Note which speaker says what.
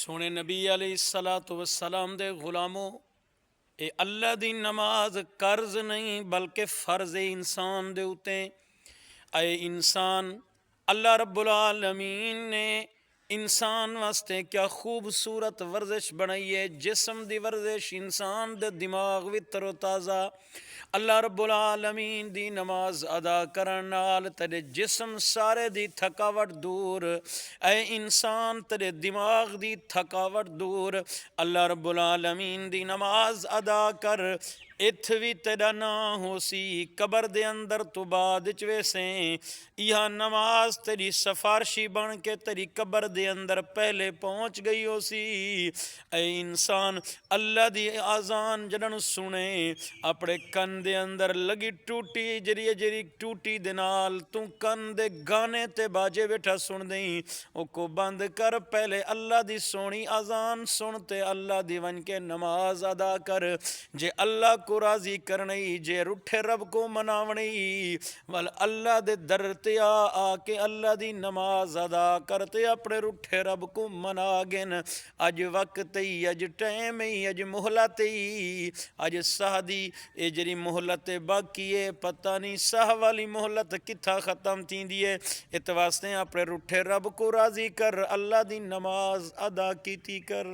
Speaker 1: सोने नबी अलैहिस्सलातु वस्सलाम दे गुलामों, ये अल्लाह दी नमाज कर्ज नहीं बल्कि फ़र्ज़ इंसान दे उते। आए इंसान, अल्लाह रब्बुल आलमीन ने इंसान वास्ते क्या खूबसूरत वर्जिश बनाई है। जिस्म दी वर्जिश, इंसान दे दिमाग भी तरोताज़ा। अल्लाह रब्बुल आलमीन दी नमाज अदा करन नाल तेरे जिस्म सारे दी थकावट दूर। ऐ इंसान तेरे दिमाग दी थकावट दूर। अल्लाह रब्बुल आलमीन दी नमाज अदा कर, इथ भी तेरा ना हो सी, कबर दे अंदर तो बाद च वेसें। यह नमाज तेरी सफारशी बन के तेरी कबर दे अंदर पहले पहुँच गई हो सी। ऐ इंसान, अल्लाह दी आज़ान जदन सुने, अपने कन दे अंदर लगी टूटी जरी जरी टूटी दे नाल तू कन दे गाने ते बाजे बैठा सुन दई। को बंद कर, पहले अल्लाह दी सोनी आज़ान सुन ते अल्लाह दी वन के नमाज अदा कर। जे अल्लाह को राज़ी करनी, जे रुठे रब को मनावनी, वल अल्लाह दे दर ते आके अल्लाह दी नमाज अदा करते अपने रुठे रब को मना गिन। अज वक्त ही, अज टाइम ही, अज मोहलत ही, अज साह दी ये जरी मोहलत बाकी है, पता नहीं साह वाली मोहलत किथा ख़त्म थींदी है। इत वास्ते अपने रुठे रब को राज़ी कर, अल्लाह दी नमाज अदा कीती कर।